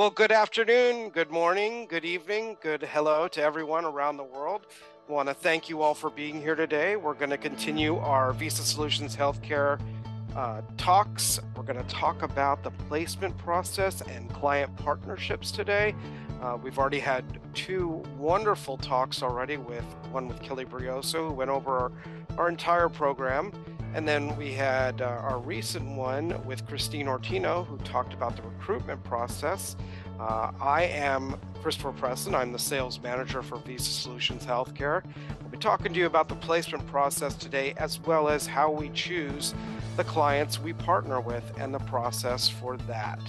Well, good afternoon, good morning, good evening, good hello to everyone around the world. I want to thank you all for being here today. We're going to continue our Visa Solutions Healthcare talks. We're going to talk about the placement process and client partnerships today. We've already had two wonderful talks already, with one with Kelly Brioso, who went over our entire program. And then we had our recent one with Christine Ortino, who talked about the recruitment process. I am Christopher Presson. I'm the sales manager for Visa Solutions Healthcare. We'll be talking to you about the placement process today, as well as how we choose the clients we partner with and the process for that.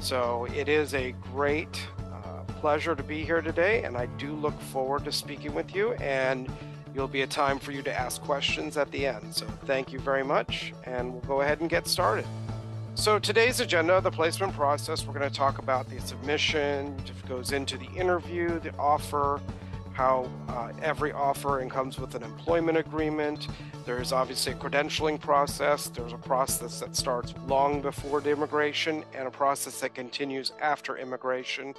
So it is a great pleasure to be here today, and I do look forward to speaking with you, and you'll be a time for you to ask questions at the end. So thank you very much, and we'll go ahead and get started. So today's agenda, the placement process, we're going to talk about the submission, it goes into the interview, the offer, how every offer comes with an employment agreement. There's obviously a credentialing process. There's a process that starts long before the immigration and a process that continues after immigration.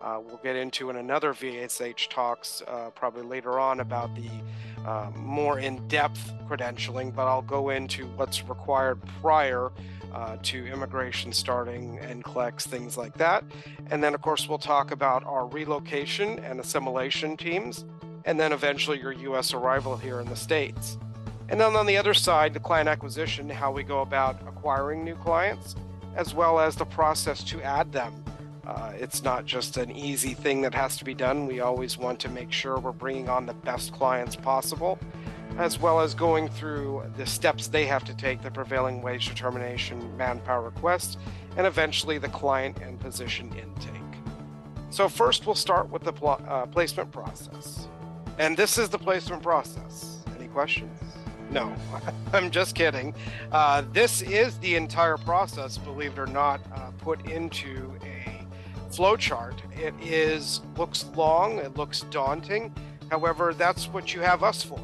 We'll get into in another VSH Talks probably later on about the more in-depth credentialing, but I'll go into what's required prior to immigration starting, and NCLEX, things like that. And then, of course, we'll talk about our relocation and assimilation teams, and then eventually your U.S. arrival here in the States. And then on the other side, the client acquisition, how we go about acquiring new clients, as well as the process to add them. It's not just an easy thing that has to be done. We always want to make sure we're bringing on the best clients possible, as well as going through the steps they have to take, the prevailing wage determination, manpower request, and eventually the client and position intake. So first, we'll start with the placement process. And this is the placement process. Any questions? No, I'm just kidding. This is the entire process, believe it or not, put into a flowchart. It looks long, it looks daunting. However, that's what you have us for.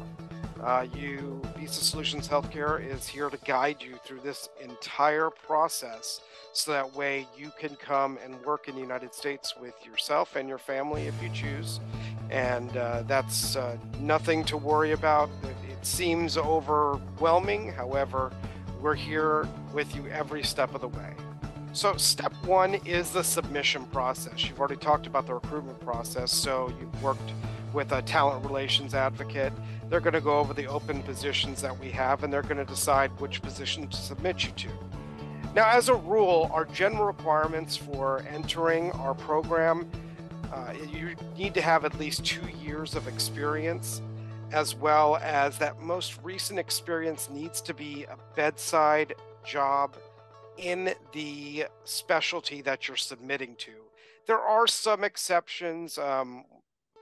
Visa Solutions Healthcare is here to guide you through this entire process, so that way you can come and work in the United States with yourself and your family if you choose. And that's nothing to worry about. It seems overwhelming. However, we're here with you every step of the way. So step one is the submission process. You've already talked about the recruitment process. So you've worked with a talent relations advocate. They're going to go over the open positions that we have, and they're going to decide which position to submit you to. Now, as a rule, our general requirements for entering our program, you need to have at least 2 years of experience, as well as that most recent experience needs to be a bedside job in the specialty that you're submitting to. There are some exceptions.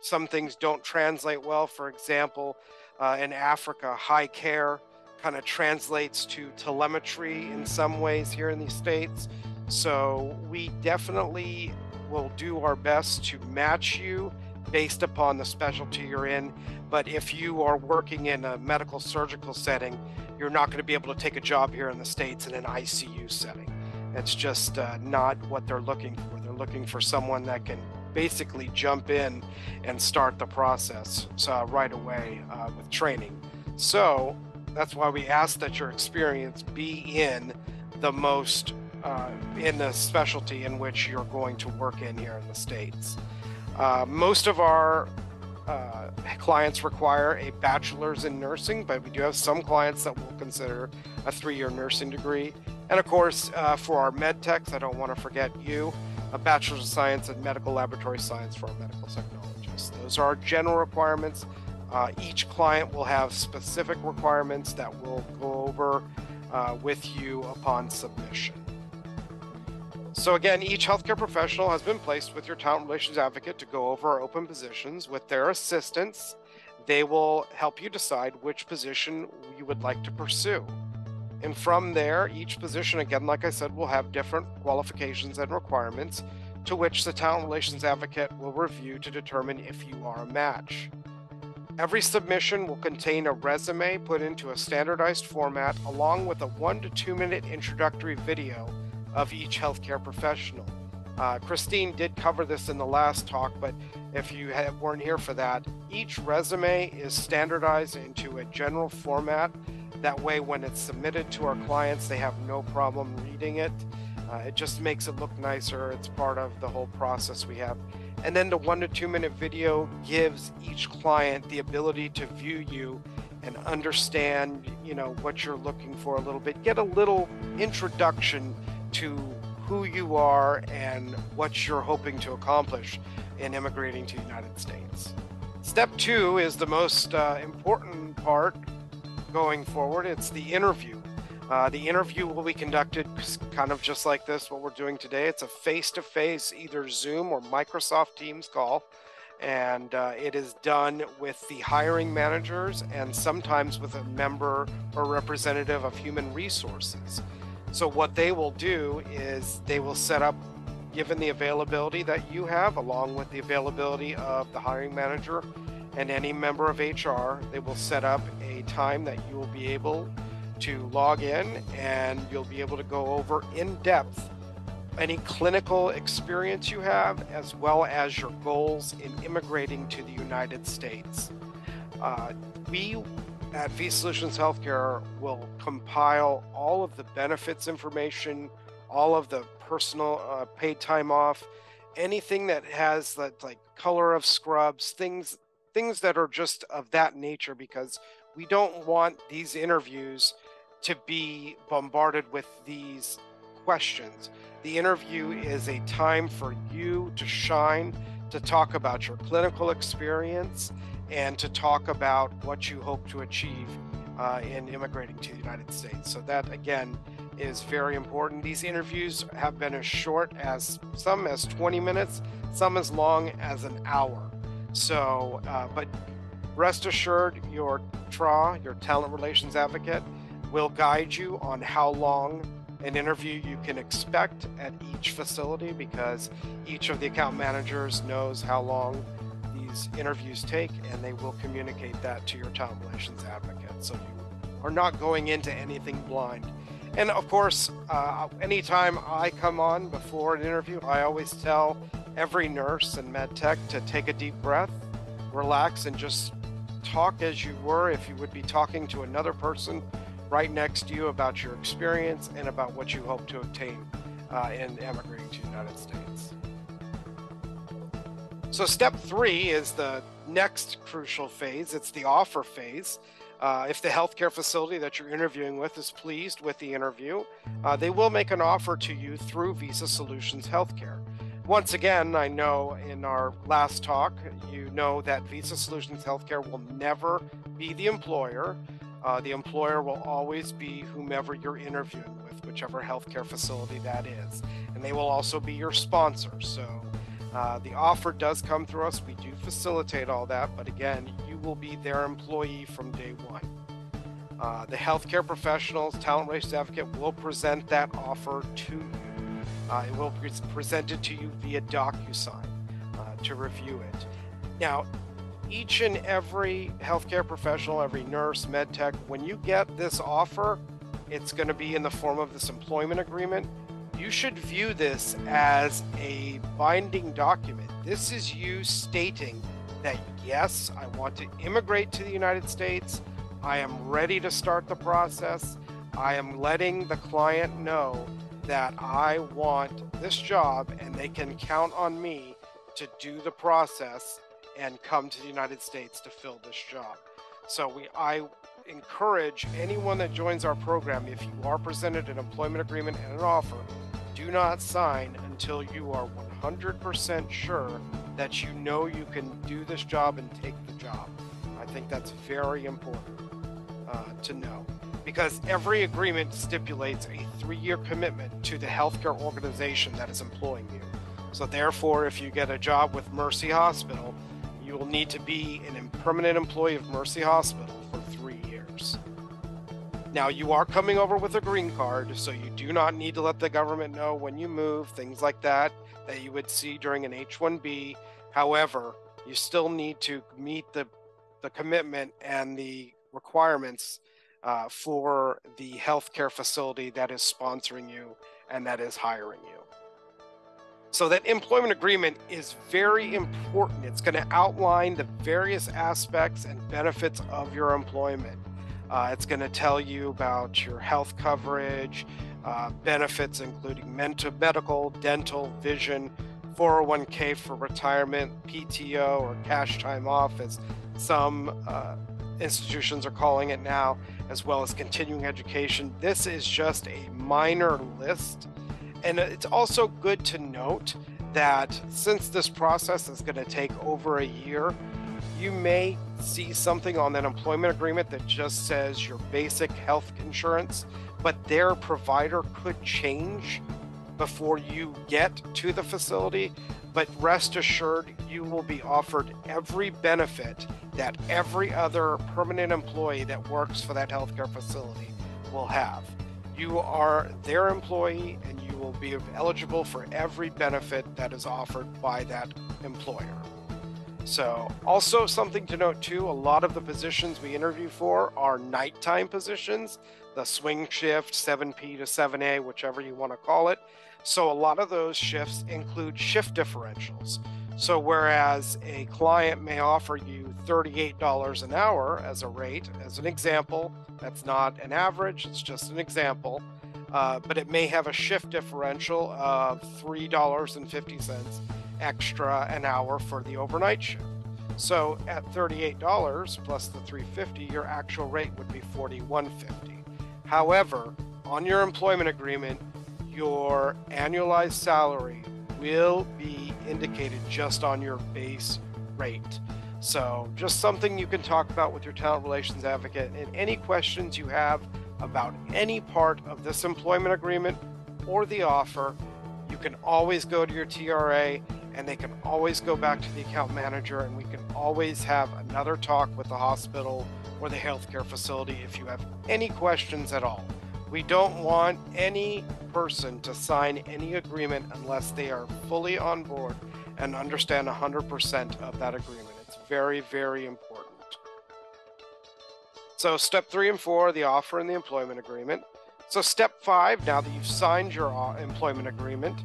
Some things don't translate well. For example, in Africa, high care kind of translates to telemetry in some ways here in the States. So we definitely will do our best to match you based upon the specialty you're in. But if you are working in a medical surgical setting, you're not going to be able to take a job here in the States in an ICU setting. It's just not what they're looking for. They're looking for someone that can basically jump in and start the process right away with training. So that's why we ask that your experience be in the in the specialty in which you're going to work in here in the States. Most of our clients require a bachelor's in nursing, but we do have some clients that will consider a 3-year nursing degree. And of course, for our med techs, I don't want to forget you, a bachelor's of science in medical laboratory science for our medical technologists. Those are our general requirements. Each client will have specific requirements that we'll go over with you upon submission. So again, each healthcare professional has been placed with your talent relations advocate to go over our open positions. With their assistance, they will help you decide which position you would like to pursue. And from there, each position, again, like I said, will have different qualifications and requirements to which the talent relations advocate will review to determine if you are a match. Every submission will contain a resume put into a standardized format, along with a 1 to 2 minute introductory video of each healthcare professional. Christine did cover this in the last talk, but if you weren't here for that, each resume is standardized into a general format. That way, when it's submitted to our clients, they have no problem reading it. It just makes it look nicer. It's part of the whole process we have. And then the 1 to 2 minute video gives each client the ability to view you and understand, what you're looking for a little bit, get a little introduction to who you are and what you're hoping to accomplish in immigrating to the United States. Step 2 is the most important part going forward. It's the interview. The interview will be conducted kind of just like this, what we're doing today. It's a face-to-face, either Zoom or Microsoft Teams call. And it is done with the hiring managers and sometimes with a member or representative of human resources. So what they will do is they will set up, given the availability that you have, along with the availability of the hiring manager and any member of HR, they will set up a time that you will be able to log in, and you'll be able to go over in depth any clinical experience you have, as well as your goals in immigrating to the United States. We at VSH Solutions Healthcare will compile all of the benefits information, all of the personal paid time off, anything that has like color of scrubs, things that are just of that nature, because we don't want these interviews to be bombarded with these questions. The interview is a time for you to shine, to talk about your clinical experience, and to talk about what you hope to achieve in immigrating to the United States. So that, again, is very important. These interviews have been as short as some as 20 minutes, some as long as an hour. So, but rest assured, your TRA, your talent relations advocate, will guide you on how long an interview you can expect at each facility, because each of the account managers knows how long these interviews take, and they will communicate that to your talent relations advocate. So you are not going into anything blind. And of course, anytime I come on before an interview, I always tell every nurse and med tech to take a deep breath, relax, and just talk as you were if you would be talking to another person right next to you about your experience and about what you hope to obtain in emigrating to the United States. So step 3 is the next crucial phase. It's the offer phase. If the healthcare facility that you're interviewing with is pleased with the interview, they will make an offer to you through VSH Solutions Healthcare. Once again, I know in our last talk, you know that VSH Solutions Healthcare will never be the employer. The employer will always be whomever you're interviewing with, whichever healthcare facility that is. And they will also be your sponsor. So the offer does come through us. We do facilitate all that. But again, you will be their employee from day one. The healthcare professionals, talent relations advocate, will present that offer to you. It will be presented to you via DocuSign to review it. Now, each and every healthcare professional, every nurse, med tech, when you get this offer, it's going to be in the form of this employment agreement. You should view this as a binding document. This is you stating that, yes, I want to immigrate to the United States. I am ready to start the process. I am letting the client know that I want this job, and they can count on me to do the process and come to the United States to fill this job. So I encourage anyone that joins our program, if you are presented an employment agreement and an offer, do not sign until you are 100% sure that you know you can do this job and take the job. I think that's very important to know, because every agreement stipulates a 3-year commitment to the healthcare organization that is employing you. So therefore, if you get a job with Mercy Hospital, you will need to be a permanent employee of Mercy Hospital for 3 years. Now, you are coming over with a green card, so you do not need to let the government know when you move, things like that you would see during an H-1B. However, you still need to meet the commitment and the requirements for the healthcare facility that is sponsoring you and that is hiring you. So that employment agreement is very important. It's going to outline the various aspects and benefits of your employment. It's going to tell you about your health coverage, benefits including medical, dental, vision, 401k for retirement, PTO or cash time off, as some institutions are calling it now, as well as continuing education. This is just a minor list. And it's also good to note that since this process is going to take over a year, you may see something on that employment agreement that just says your basic health insurance, but their provider could change before you get to the facility. But rest assured, you will be offered every benefit that every other permanent employee that works for that healthcare facility will have. You are their employee and you will be eligible for every benefit that is offered by that employer. So also something to note too, a lot of the positions we interview for are nighttime positions, the swing shift, 7P to 7A, whichever you want to call it. So a lot of those shifts include shift differentials. So whereas a client may offer you $38 an hour as a rate, as an example, that's not an average, it's just an example, but it may have a shift differential of $3.50 extra an hour for the overnight shift. So at $38 plus the $3.50, your actual rate would be $41.50. However, on your employment agreement, your annualized salary will be indicated just on your base rate. So just something you can talk about with your talent relations advocate. And any questions you have about any part of this employment agreement or the offer, you can always go to your TRA and they can always go back to the account manager, and we can always have another talk with the hospital or the healthcare facility if you have any questions at all. We don't want any person to sign any agreement unless they are fully on board and understand 100% of that agreement. It's very, very important. So step 3 and 4, the offer and the employment agreement. So step 5, now that you've signed your employment agreement,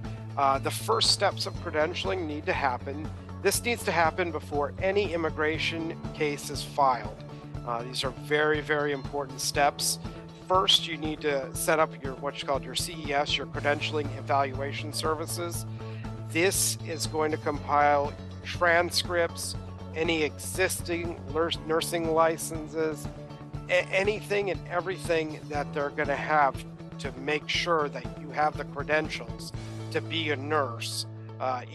the first steps of credentialing need to happen. This needs to happen before any immigration case is filed. These are very, very important steps. First, you need to set up your what's called your CES, your Credentialing Evaluation Services. This is going to compile transcripts, any existing nursing licenses, anything and everything that they're going to have to make sure that you have the credentials to be a nurse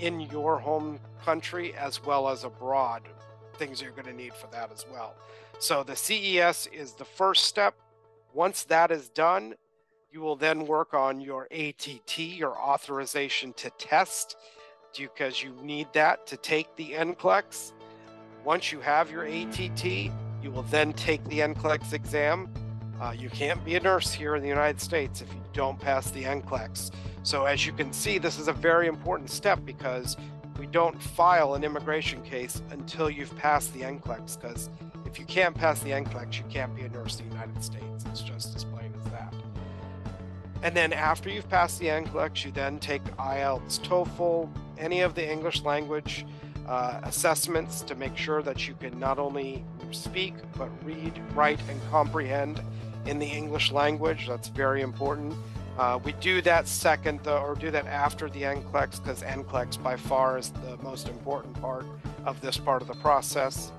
in your home country as well as abroad. Things you're going to need for that as well. So the CES is the first step. Once that is done, you will then work on your ATT, your authorization to test, because you need that to take the NCLEX. Once you have your ATT, you will then take the NCLEX exam. You can't be a nurse here in the United States if you don't pass the NCLEX. So as you can see, this is a very important step because we don't file an immigration case until you've passed the NCLEX, because if you can't pass the NCLEX, you can't be a nurse in the United States. It's just as plain as that. And then after you've passed the NCLEX, you then take IELTS, TOEFL, any of the English language assessments to make sure that you can not only speak, but read, write, and comprehend in the English language. That's very important. We do that second, or do that after the NCLEX, because NCLEX by far is the most important part of this part of the process.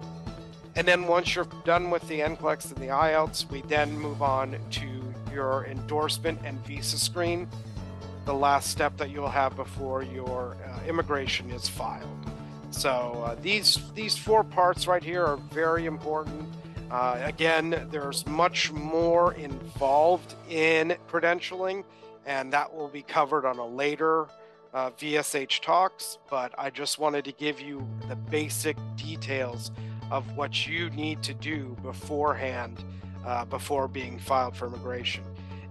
And then once you're done with the NCLEX and the IELTS, we then move on to your endorsement and visa screen, the last step that you'll have before your immigration is filed. So these 4 parts right here are very important. Again, there's much more involved in credentialing, and that will be covered on a later VSH Talks, but I just wanted to give you the basic details of what you need to do beforehand before being filed for immigration.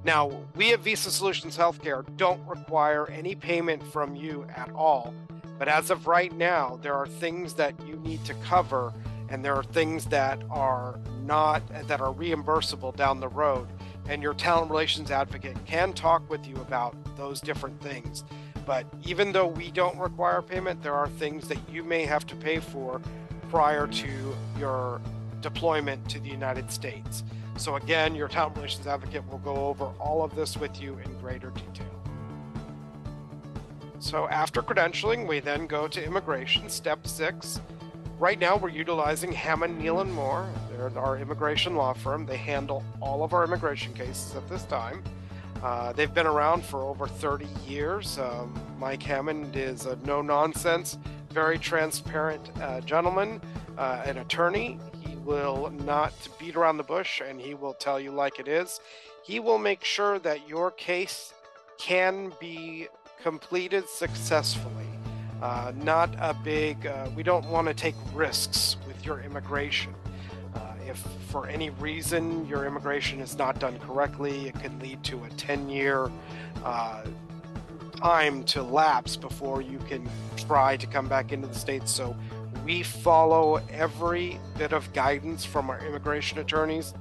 Now, we at Visa Solutions Healthcare don't require any payment from you at all, but as of right now, there are things that you need to cover, and there are things that are reimbursable down the road, and your talent relations advocate can talk with you about those different things. But even though we don't require payment, there are things that you may have to pay for prior to your deployment to the United States. So again, your talent relations advocate will go over all of this with you in greater detail. So after credentialing, we then go to immigration, step 6. Right now, we're utilizing Hammond, Neal & Moore. They're our immigration law firm. They handle all of our immigration cases at this time. They've been around for over 30 years. Mike Hammond is a no-nonsense, very transparent gentleman, an attorney. He will not beat around the bush, and he will tell you like it is. He will make sure that your case can be completed successfully. Not a big, we don't want to take risks with your immigration. If for any reason your immigration is not done correctly, it can lead to a 10-year time to lapse before you can try to come back into the States. So we follow every bit of guidance from our immigration attorneys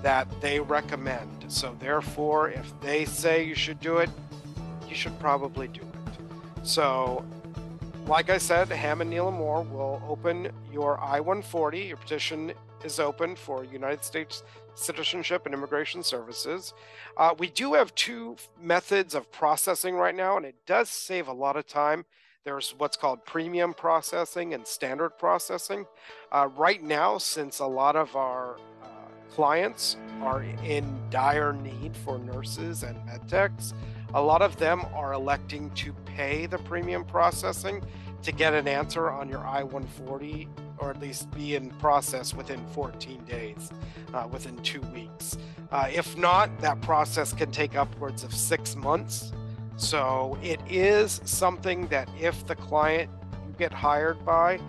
that they recommend. So therefore, if they say you should do it, you should probably do it. So like I said, Hammond, Neal & Moore will open your I-140. Your petition is open for United States Citizenship and Immigration Services. We do have 2 methods of processing right now, and it does save a lot of time. There's what's called premium processing and standard processing. Right now, since a lot of our clients are in dire need for nurses and med techs, a lot of them are electing to pay the premium processing to get an answer on your I-140, or at least be in process within 14 days, within 2 weeks. If not, that process can take upwards of 6 months. So it is something that if the client you get hired by,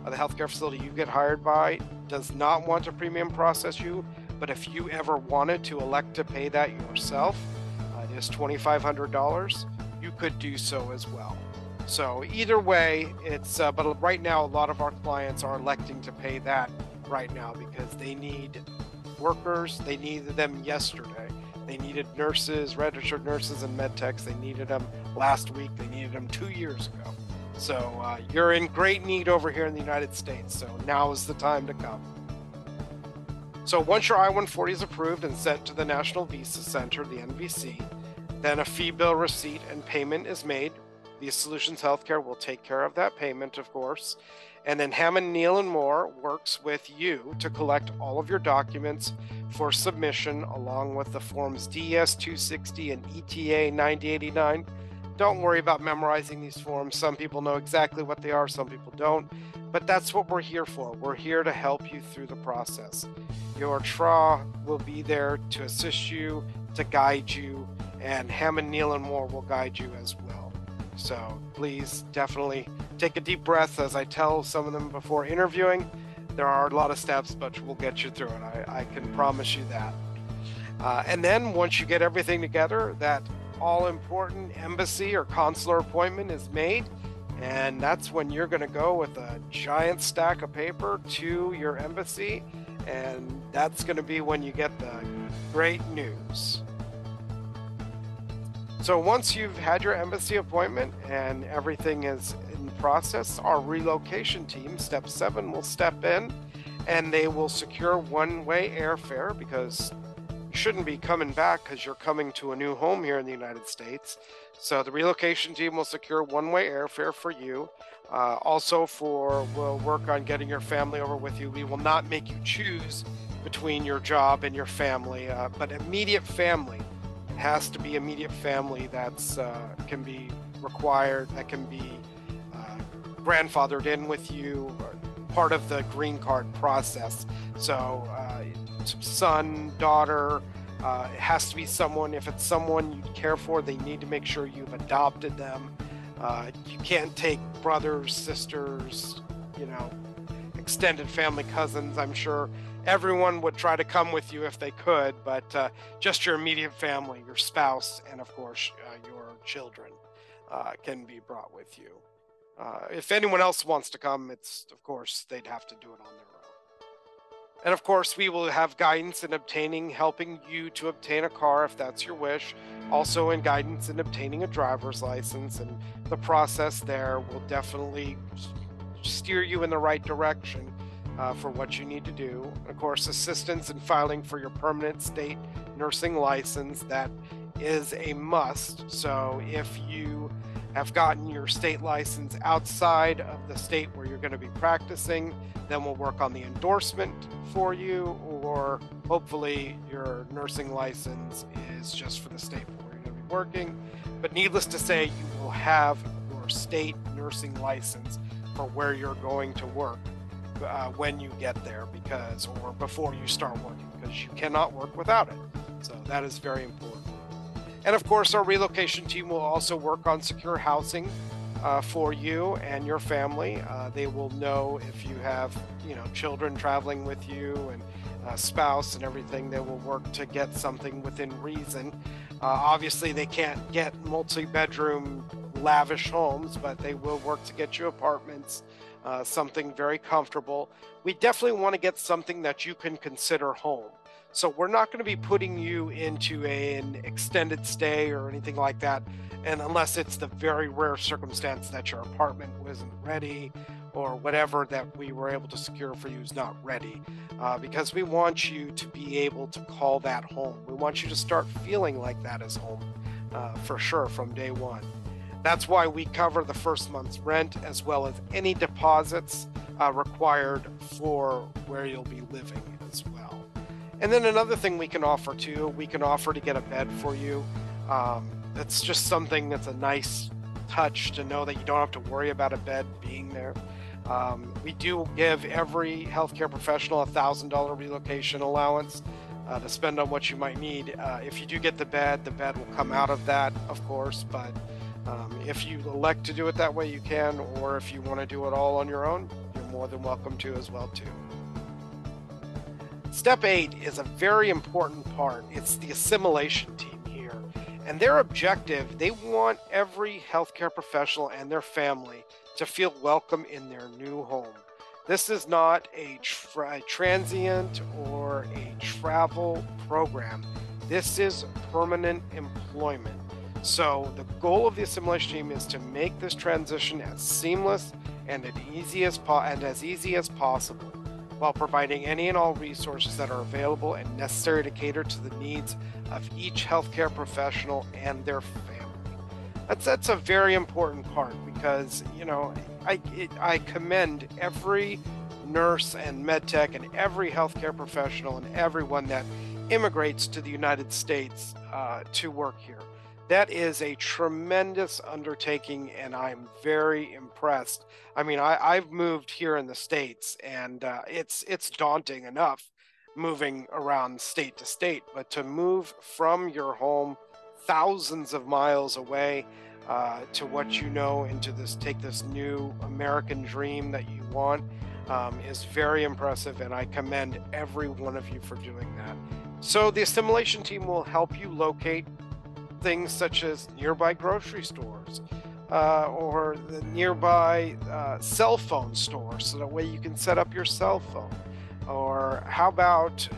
the healthcare facility you get hired by, does not want to premium process you, but if you ever wanted to elect to pay that yourself, it is $2,500, you could do so as well. So either way, it's but right now a lot of our clients are electing to pay that right now because they need workers. They needed them yesterday. They needed nurses, registered nurses and med techs. They needed them last week. They needed them 2 years ago. So you're in great need over here in the United States. So now is the time to come. So once your I-140 is approved and sent to the National Visa Center, the NVC, then a fee bill receipt and payment is made. The Solutions Healthcare will take care of that payment, of course. And then Hammond, Neal & Moore works with you to collect all of your documents for submission, along with the forms DES 260 and ETA 9089. Don't worry about memorizing these forms. Some people know exactly what they are, some people don't. But that's what we're here for. We're here to help you through the process. Your TRA will be there to assist you, to guide you, and Hammond, Neal & Moore will guide you as well. So please definitely take a deep breath. As I tell some of them before interviewing, there are a lot of steps, but we'll get you through it. I can promise you that. And then once you get everything together, that all-important embassy or consular appointment is made, and that's when you're going to go with a giant stack of paper to your embassy, and that's going to be when you get the great news. So once you've had your embassy appointment and everything is in process, our relocation team, step 7, will step in and they will secure one-way airfare, because you shouldn't be coming back because you're coming to a new home here in the United States. So the relocation team will secure one-way airfare for you. We'll work on getting your family over with you. We will not make you choose between your job and your family, but immediate family. It has to be immediate family that's can be required, that can be grandfathered in with you, or part of the green card process. So son, daughter, it has to be someone, if it's someone you care for, they need to make sure you've adopted them. You can't take brothers, sisters, extended family, cousins. I'm sure everyone would try to come with you if they could, but just your immediate family, your spouse, and of course your children can be brought with you. If anyone else wants to come, of course they'd have to do it on their own. And of course, we will have guidance in helping you to obtain a car if that's your wish. Also, in guidance in obtaining a driver's license, and the process there will definitely steer you in the right direction for what you need to do. Of course, assistance in filing for your permanent state nursing license, that is a must. So if you have gotten your state license outside of the state where you're going to be practicing, then we'll work on the endorsement for you, or hopefully your nursing license is just for the state where you're going to be working. But needless to say, you will have your state nursing license for where you're going to work when you get there, or before you start working, because you cannot work without it. So that is very important. And of course, our relocation team will also work on secure housing for you and your family. They will know if you have, children traveling with you and a spouse and everything. They will work to get something within reason. Obviously, they can't get multi-bedroom lavish homes, but they will work to get you apartments, something very comfortable. We definitely want to get something that you can consider home. So we're not going to be putting you into an extended stay or anything like that, and unless it's the very rare circumstance that your apartment wasn't ready, or whatever that we were able to secure for you is not ready, because we want you to be able to call that home. We want you to start feeling like that is home, for sure, from day one. That's why we cover the first month's rent, as well as any deposits required for where you'll be living as well. And then another thing we can offer too, we can offer to get a bed for you. It's just something that's a nice touch to know that you don't have to worry about a bed being there. We do give every healthcare professional a $1,000 relocation allowance to spend on what you might need. If you do get the bed will come out of that, of course, but if you elect to do it that way, you can, or if you want to do it all on your own, you're more than welcome to as well too. Step 8 is a very important part. It's the assimilation team here. And their objective, they want every healthcare professional and their family to feel welcome in their new home. This is not a transient or a travel program. This is permanent employment. So the goal of the assimilation team is to make this transition as seamless and as easy as possible, while providing any and all resources that are available and necessary to cater to the needs of each healthcare professional and their family. That's a very important part, because I commend every nurse and med tech and every healthcare professional and everyone that immigrates to the United States to work here. That is a tremendous undertaking, and I'm very impressed. I mean, I've moved here in the States, and it's daunting enough moving around state to state, but to move from your home thousands of miles away to what you know, into take this new American dream that you want, is very impressive, and I commend every one of you for doing that. So the assimilation team will help you locate things such as nearby grocery stores, or the nearby cell phone store, so that way you can set up your cell phone. Or how about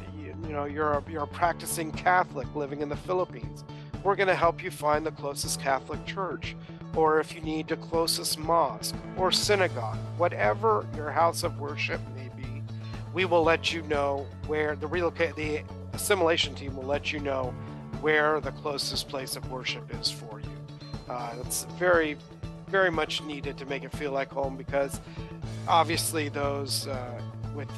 you're a practicing Catholic living in the Philippines? We're going to help you find the closest Catholic church, or if you need the closest mosque or synagogue, whatever your house of worship may be, we will let you know where the assimilation team will let you know where the closest place of worship is for you. It's very, very much needed to make it feel like home, because obviously those with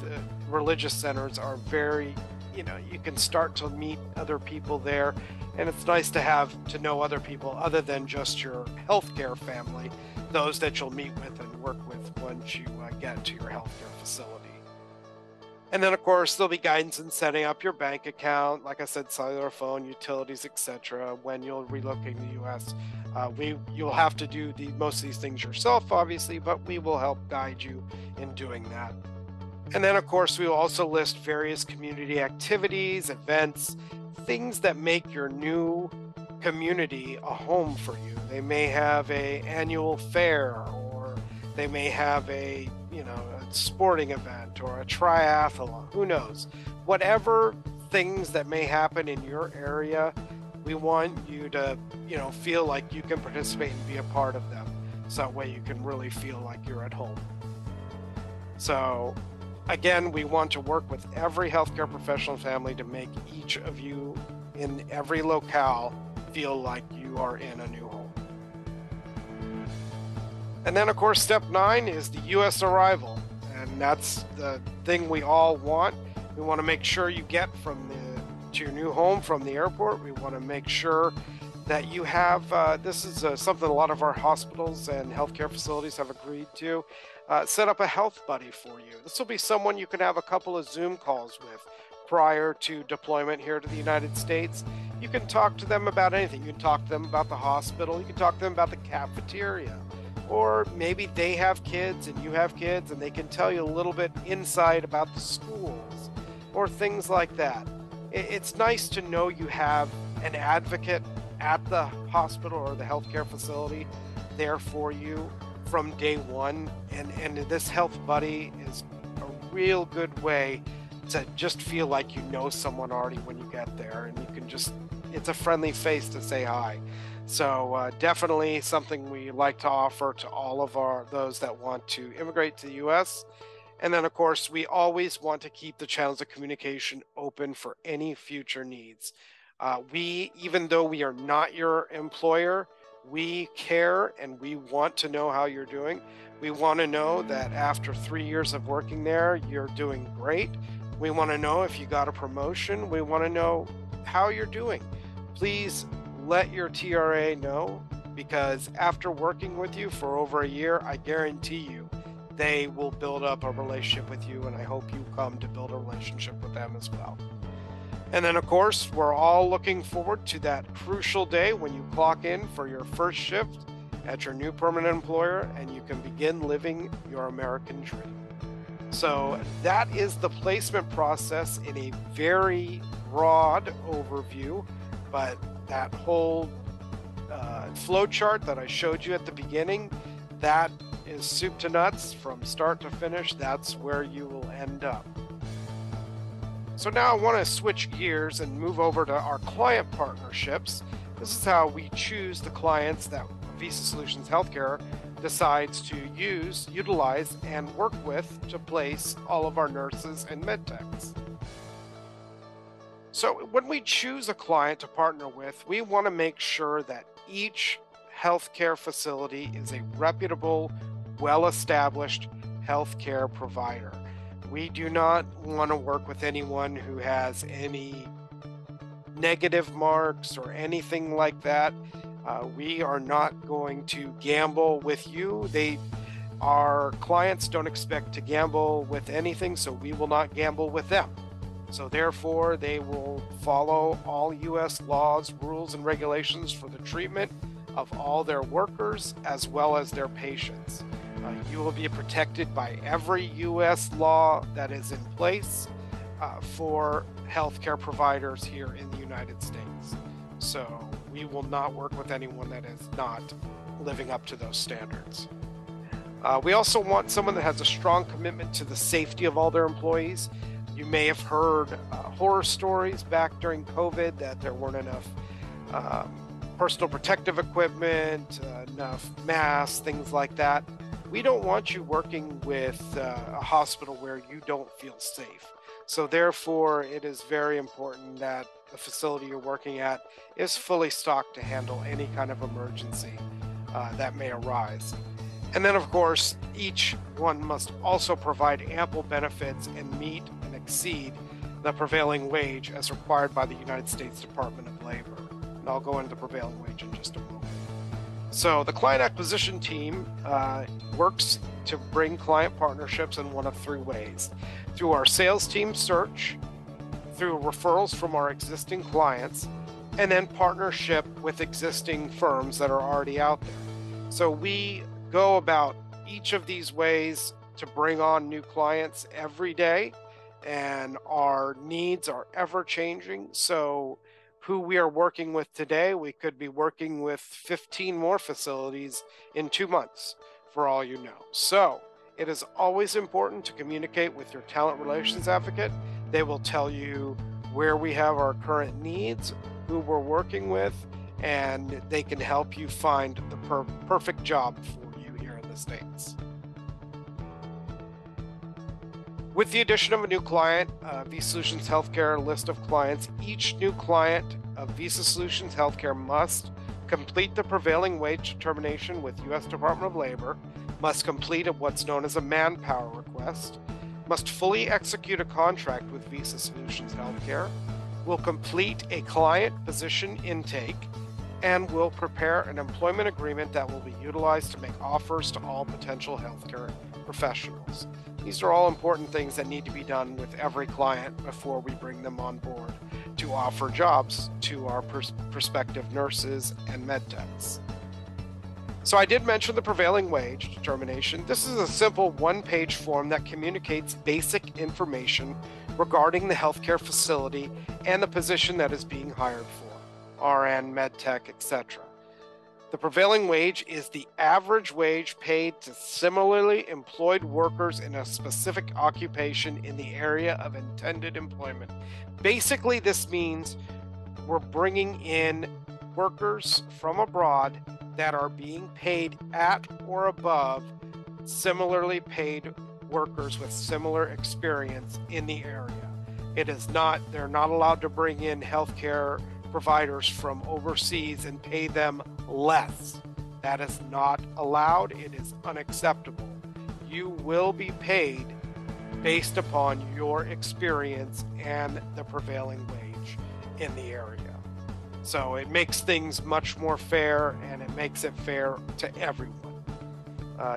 religious centers are very, you can start to meet other people there, and it's nice to know other people other than just your healthcare family, those that you'll meet with and work with once you get to your healthcare facility. And then, of course, there'll be guidance in setting up your bank account, like I said, cellular phone, utilities, etc. When you'll relocate to the U.S., you'll have to do most of these things yourself, obviously, but we will help guide you in doing that. And then, of course, we will also list various community activities, events, things that make your new community a home for you. They may have an annual fair, or they may have a a sporting event or a triathlon, who knows? Whatever things that may happen in your area, we want you to, feel like you can participate and be a part of them. So that way you can really feel like you're at home. So again, we want to work with every healthcare professional and family to make each of you in every locale feel like you are in a new home. And then, of course, step 9 is the U.S. arrival. And that's the thing we all want. We want to make sure you get to your new home from the airport. We want to make sure that you have, this is something a lot of our hospitals and healthcare facilities have agreed to, set up a health buddy for you. This will be someone you can have a couple of Zoom calls with prior to deployment here to the United States. You can talk to them about anything. You can talk to them about the hospital. You can talk to them about the cafeteria. Or maybe they have kids and you have kids and they can tell you a little bit inside about the schools or things like that. It's nice to know you have an advocate at the hospital or the healthcare facility there for you from day one. And this health buddy is a real good way to just feel like you know someone already when you get there, and you can just, it's a friendly face to say hi. So definitely something we like to offer to all of those that want to immigrate to the U.S. And then, of course, we always want to keep the channels of communication open for any future needs. Even though we are not your employer, we care and we want to know how you're doing. We want to know that after 3 years of working there, you're doing great. We want to know if you got a promotion. We want to know how you're doing. Please let your TRA know, because after working with you for over a year, I guarantee you they will build up a relationship with you, and I hope you come to build a relationship with them as well. And then, of course, we're all looking forward to that crucial day when you clock in for your first shift at your new permanent employer and you can begin living your American dream. So that is the placement process in a very broad overview, but that whole flow chart that I showed you at the beginning, that is soup to nuts from start to finish. That's where you will end up. So now I want to switch gears and move over to our client partnerships. This is how we choose the clients that Visa Solutions Healthcare decides to utilize, and work with to place all of our nurses and med techs. So when we choose a client to partner with, we want to make sure that each healthcare facility is a reputable, well-established healthcare provider. We do not want to work with anyone who has any negative marks or anything like that. We are not going to gamble with you. Our clients don't expect to gamble with anything, so we will not gamble with them. So therefore, they will follow all U.S. laws, rules, and regulations for the treatment of all their workers as well as their patients. You will be protected by every U.S. law that is in place for healthcare providers here in the United States. So we will not work with anyone that is not living up to those standards. We also want someone that has a strong commitment to the safety of all their employees. You may have heard horror stories back during COVID that there weren't enough personal protective equipment, enough masks, things like that. We don't want you working with a hospital where you don't feel safe. So therefore, it is very important that the facility you're working at is fully stocked to handle any kind of emergency that may arise. And then, of course, each one must also provide ample benefits and meet and exceed the prevailing wage as required by the United States Department of Labor. And I'll go into the prevailing wage in just a moment. So the client acquisition team works to bring client partnerships in one of three ways: through our sales team search, through referrals from our existing clients, and then partnership with existing firms that are already out there. So we go about each of these ways to bring on new clients every day, and our needs are ever changing. So who we are working with today, we could be working with 15 more facilities in 2 months, for all you know. So it is always important to communicate with your talent relations advocate. They will tell you where we have our current needs, who we're working with, and they can help you find the perfect job for you here in the States. With the addition of a new client, Visa Solutions Healthcare list of clients, each new client of Visa Solutions Healthcare must complete the prevailing wage determination with U.S. Department of Labor, must complete what's known as a manpower request, must fully execute a contract with Visa Solutions Healthcare, will complete a client position intake, and will prepare an employment agreement that will be utilized to make offers to all potential healthcare professionals. These are all important things that need to be done with every client before we bring them on board to offer jobs to our prospective nurses and med techs. So I did mention the prevailing wage determination. This is a simple one-page form that communicates basic information regarding the healthcare facility and the position that is being hired for, RN, med tech, etc. The prevailing wage is the average wage paid to similarly employed workers in a specific occupation in the area of intended employment. Basically, this means we're bringing in workers from abroad that are being paid at or above similarly paid workers with similar experience in the area. They're not allowed to bring in healthcare providers from overseas and pay them less. That is not allowed. It is unacceptable. You will be paid based upon your experience and the prevailing wage in the area. So it makes things much more fair, and it makes it fair to everyone.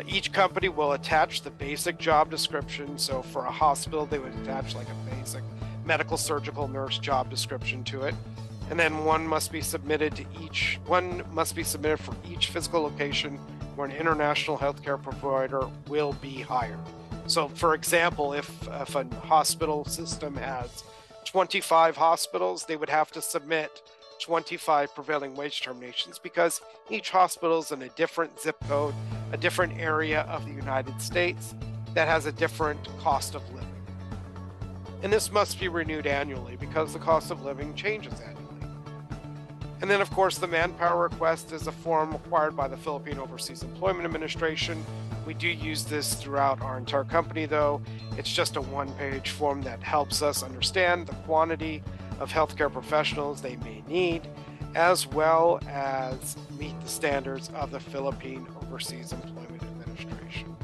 Each company will attach the basic job description. So for a hospital, they would attach like a basic medical surgical nurse job description to it. And then one must be submitted for each physical location where an international healthcare provider will be hired. So for example, if a hospital system has 25 hospitals, they would have to submit 25 prevailing wage determinations because each hospital is in a different zip code, a different area of the United States that has a different cost of living. And this must be renewed annually because the cost of living changes annually. And then, of course, the manpower request is a form required by the Philippine Overseas Employment Administration. We do use this throughout our entire company, though. It's just a one-page form that helps us understand the quantity of healthcare professionals they may need, as well as meet the standards of the Philippine Overseas Employment Administration.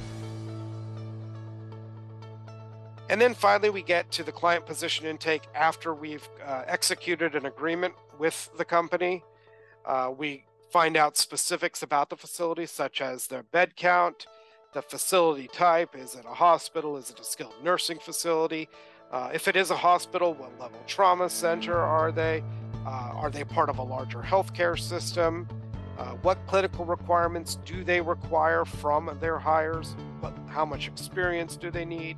And then finally, we get to the client position intake after we've executed an agreement with the company. We find out specifics about the facility, such as their bed count, the facility type. Is it a hospital? Is it a skilled nursing facility? If it is a hospital, what level trauma center are they? Are they part of a larger healthcare system? What clinical requirements do they require from their hires? How much experience do they need?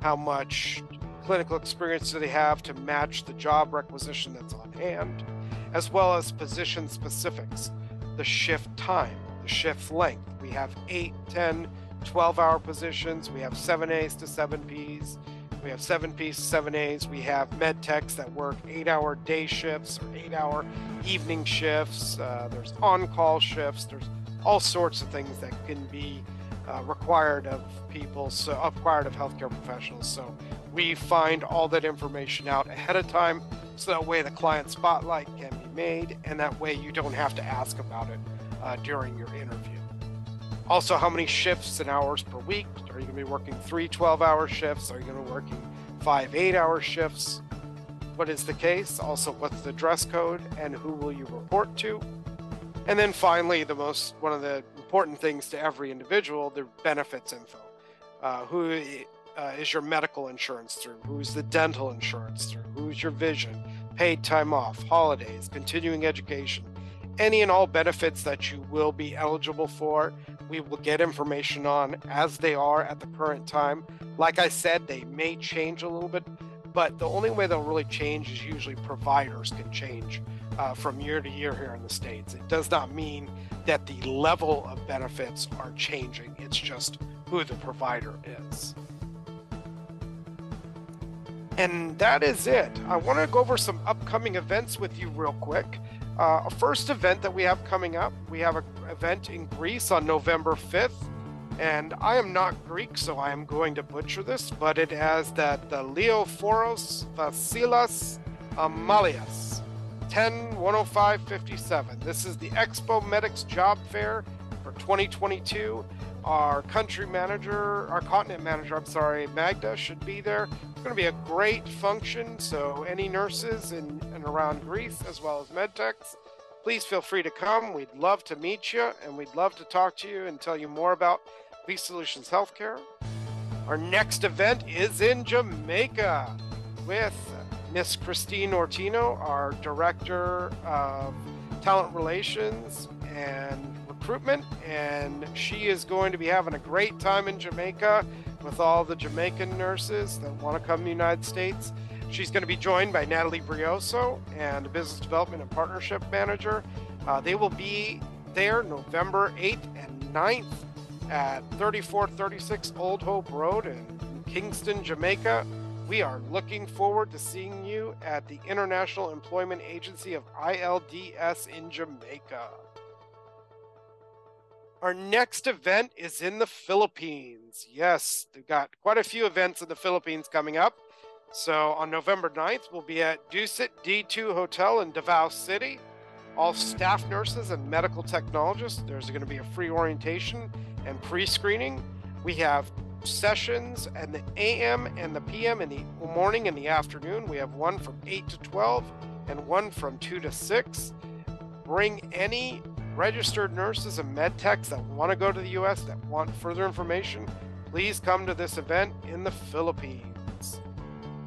How much clinical experience do they have to match the job requisition that's on hand, as well as position specifics, the shift time, the shift length. We have 8, 10, 12-hour positions. We have 7As to 7Ps. We have 7Ps to 7As. We have med techs that work 8-hour day shifts or 8-hour evening shifts. There's on-call shifts. There's all sorts of things that can be required of people, so required of healthcare professionals. So we find all that information out ahead of time, so that way the client spotlight can be made, and that way you don't have to ask about it during your interview. Also, how many shifts and hours per week? Are you going to be working 3 12-hour shifts? Are you going to be working 5 8-hour shifts? What is the case? Also, what's the dress code, and who will you report to? And then finally, one of the important things to every individual, the benefits info. Who is your medical insurance through? Who's the dental insurance through? Who's your vision? Paid time off, holidays, continuing education, any and all benefits that you will be eligible for, we will get information on as they are at the current time. Like I said, they may change a little bit, but the only way they'll really change is usually providers can change from year to year here in the States. It does not mean that the level of benefits are changing. It's just who the provider is. And that is it. I want to go over some upcoming events with you real quick. A first event that we have coming up, we have an event in Greece on November 5th. And I am not Greek, so I am going to butcher this, but it has that the Leophoros Vasilas Amalias, 10-105-57. This is the Expo Medics Job Fair for 2022. Our continent manager, Magda should be there. It's going to be a great function, so any nurses in and around Greece, as well as medtechs, please feel free to come. We'd love to meet you, and we'd love to talk to you and tell you more about VSH Solutions Healthcare. Our next event is in Jamaica with Miss Christine Ortino, our Director of Talent Relations and Recruitment, and she is going to be having a great time in Jamaica with all the Jamaican nurses that want to come to the United States. She's going to be joined by Natalie Brioso and a Business Development and Partnership Manager. They will be there November 8th and 9th at 3436 Old Hope Road in Kingston, Jamaica. We are looking forward to seeing you at the International Employment Agency of ILDS in Jamaica. Our next event is in the Philippines. Yes, we've got quite a few events in the Philippines coming up. So on November 9th, we'll be at Dusit D2 Hotel in Davao City. All staff nurses and medical technologists, there's going to be a free orientation and pre-screening. We have sessions in the AM and the PM in the morning and the afternoon. We have one from 8 to 12 and one from 2 to 6. Bring any registered nurses and med techs that want to go to the U.S., that want further information. Please come to this event in the Philippines.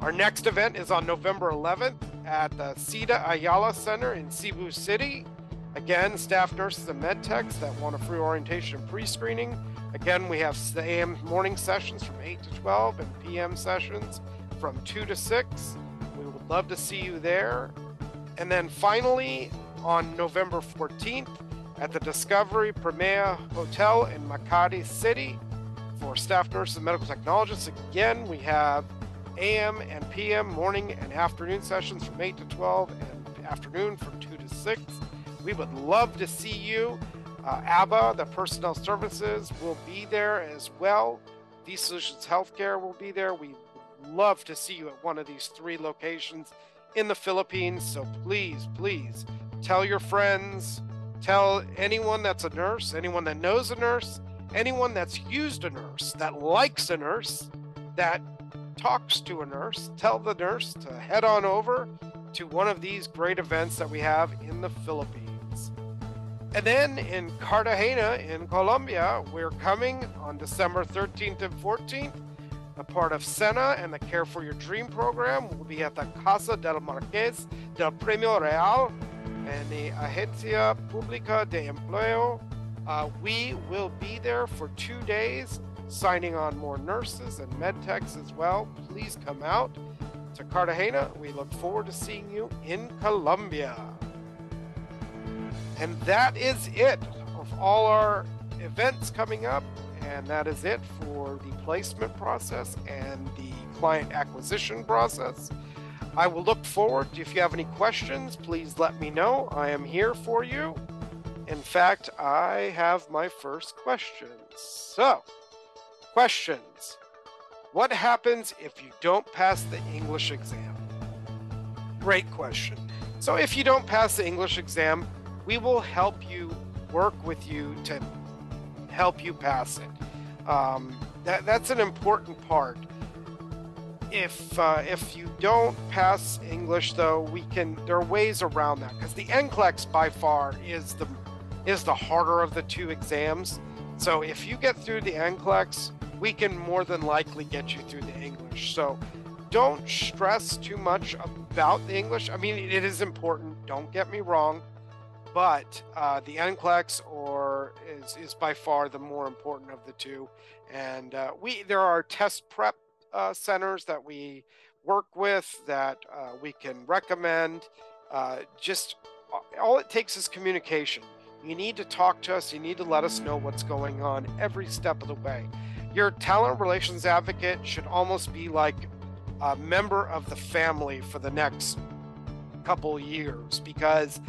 Our next event is on November 11th at the Sida Ayala Center in Cebu City. Again, staff nurses and med techs that want a free orientation and pre-screening. Again, we have the AM morning sessions from 8 to 12 and PM sessions from 2 to 6. We would love to see you there. And then finally, on November 14th at the Discovery Premier Hotel in Makati City for staff nurses and medical technologists. Again, we have AM and PM morning and afternoon sessions from 8 to 12 and afternoon from 2 to 6. We would love to see you. ABBA, the Personnel Services, will be there as well. VSH Solutions Healthcare will be there. We would love to see you at one of these 3 locations in the Philippines. So please, please tell your friends, tell anyone that's a nurse, anyone that knows a nurse, anyone that's used a nurse, that likes a nurse, that talks to a nurse, tell the nurse to head on over to one of these great events that we have in the Philippines. And then in Cartagena in Colombia, we're coming on December 13th and 14th. A part of SENA and the Care for Your Dream program will be at the Casa del Marqués del Premio Real and the Agencia Pública de Empleo. We will be there for 2 days, signing on more nurses and med techs as well. Please come out to Cartagena. We look forward to seeing you in Colombia. And that is it of all our events coming up. And that is it for the placement process and the client acquisition process. I will look forward. If you have any questions, please let me know. I am here for you. In fact, I have my first question. So, questions. What happens if you don't pass the English exam? Great question. So if you don't pass the English exam, we will help you, work with you to help you pass it. That's an important part. If you don't pass English, though, there are ways around that, because the NCLEX by far is the harder of the 2 exams. So if you get through the NCLEX, we can more than likely get you through the English. So don't stress too much about the English. I mean, it is important, don't get me wrong, but the NCLEX is by far the more important of the 2. And there are test prep centers that we work with that we can recommend. Just all it takes is communication. You need to talk to us. You need to let us know what's going on every step of the way. Your talent relations advocate should almost be like a member of the family for the next couple years, because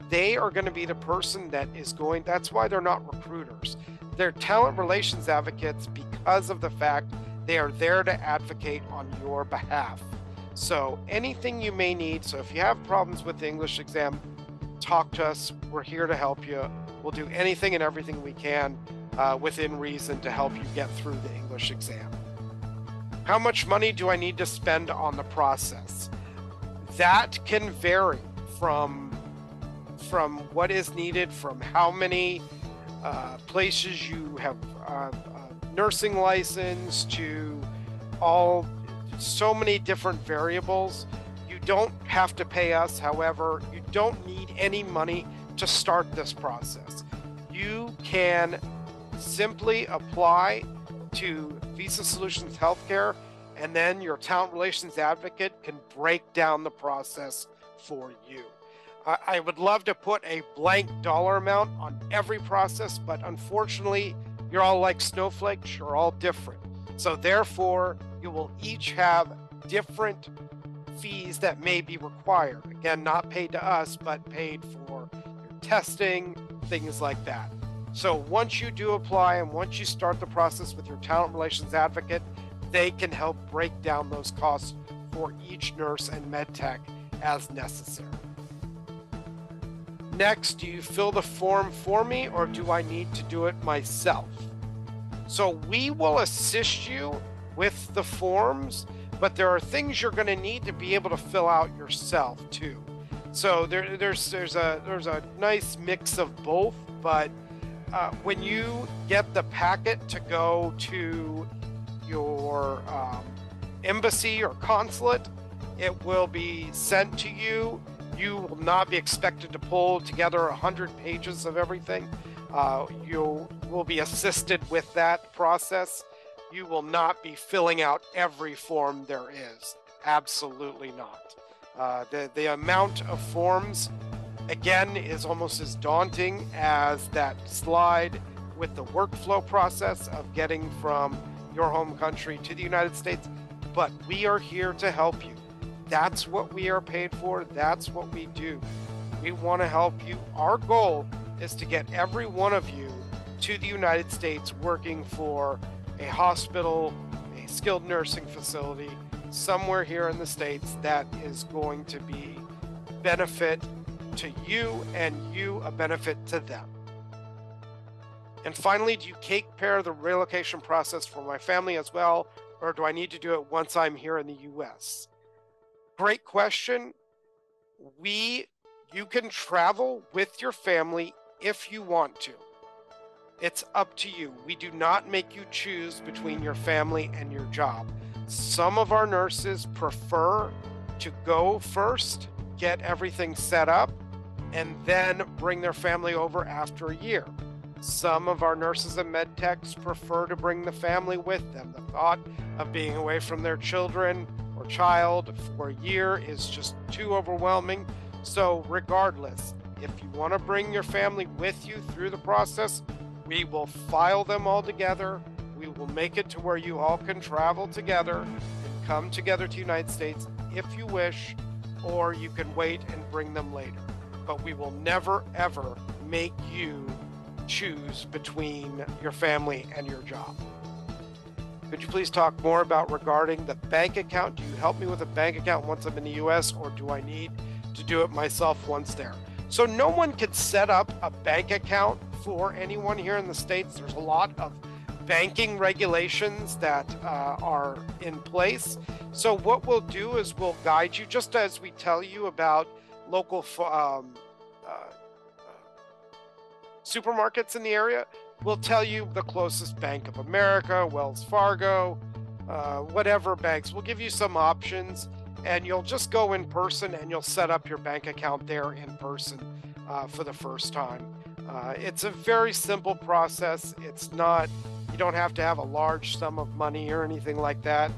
they are going to be the person that is going, that's why they're not recruiters. They're talent relations advocates because of the fact they are there to advocate on your behalf. So anything you may need, so if you have problems with the English exam, talk to us. We're here to help you. We'll do anything and everything we can within reason to help you get through the English exam. How much money do I need to spend on the process? That can vary from what is needed, from how many places you have nursing license, to so many different variables. You don't have to pay us. However, you don't need any money to start this process. You can simply apply to Visa Solutions Healthcare, and then your talent relations advocate can break down the process for you. I would love to put a blank dollar amount on every process, but unfortunately, you're all like snowflakes. You're all different. So therefore, you will each have different fees that may be required. Again, not paid to us, but paid for your testing, things like that. So once you do apply and once you start the process with your talent relations advocate, they can help break down those costs for each nurse and med tech as necessary. Next, do you fill the form for me, or do I need to do it myself? So we will assist you with the forms, but there are things you're going to need to be able to fill out yourself too. So there's a nice mix of both, but when you get the packet to go to your embassy or consulate, it will be sent to you. You will not be expected to pull together 100 pages of everything. You will be assisted with that process. You will not be filling out every form there is. Absolutely not. The amount of forms, again, is almost as daunting as that slide with the workflow process of getting from your home country to the United States. But we are here to help you. That's what we are paid for. That's what we do. We want to help you. Our goal is to get every one of you to the United States working for a hospital, a skilled nursing facility, somewhere here in the States that is going to be benefit to you and you a benefit to them. And finally, do you take care of the relocation process for my family as well, or do I need to do it once I'm here in the US? Great question. You can travel with your family if you want to. It's up to you. We do not make you choose between your family and your job. Some of our nurses prefer to go first, get everything set up, and then bring their family over after a year. Some of our nurses and med techs prefer to bring the family with them. The thought of being away from their children or child for a year is just too overwhelming. So regardless, if you want to bring your family with you through the process, we will file them all together. We will make it to where you all can travel together and come together to the United States if you wish, or you can wait and bring them later. But we will never, ever make you choose between your family and your job. Could you please talk more about regarding the bank account? Do you help me with a bank account once I'm in the US, or do I need to do it myself once there? So no one can set up a bank account for anyone here in the States. There's a lot of banking regulations that are in place. So what we'll do is we'll guide you, just as we tell you about local supermarkets in the area. We'll tell you the closest Bank of America, Wells Fargo, whatever banks. We'll give you some options, and you'll just go in person and you'll set up your bank account there in person for the first time. It's a very simple process. It's not, you don't have to have a large sum of money or anything like that.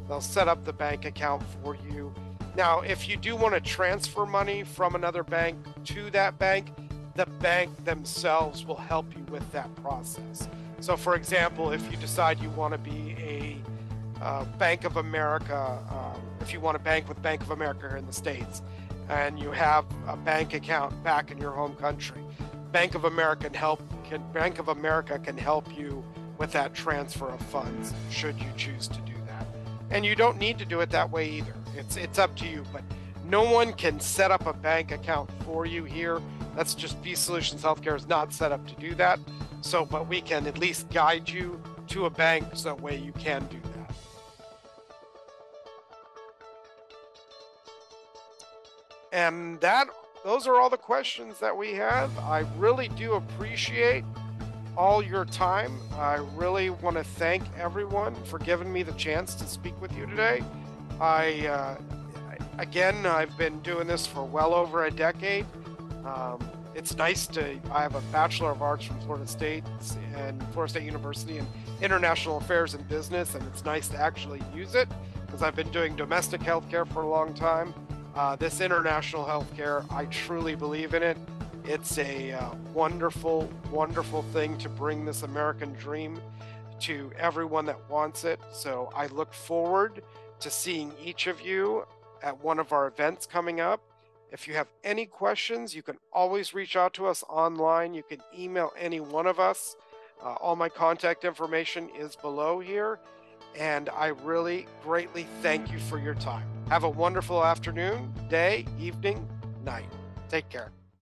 They'll set up the bank account for you, Now, if you do want to transfer money from another bank to that bank, the bank themselves will help you with that process. So, for example, if you decide you want to be a Bank of America, if you want to bank with Bank of America here in the States, and you have a bank account back in your home country, Bank of America can help you with that transfer of funds should you choose to do that. And you don't need to do it that way either. It's up to you, but no one can set up a bank account for you here. That's just V Solutions Healthcare is not set up to do that. So, but we can at least guide you to a bank so that way you can do that. And those are all the questions that we have. I really do appreciate all your time. I really want to thank everyone for giving me the chance to speak with you today. Again, I've been doing this for well over a decade. It's nice I have a Bachelor of Arts from Florida State University in International Affairs and Business, and it's nice to actually use it because I've been doing domestic healthcare for a long time. This international healthcare, I truly believe in it. It's a wonderful, wonderful thing to bring this American dream to everyone that wants it. So I look forward to seeing each of you at one of our events coming up. If you have any questions, you can always reach out to us online. You can email any one of us. All my contact information is below here. And I really greatly thank you for your time. Have a wonderful afternoon, day, evening, night. Take care.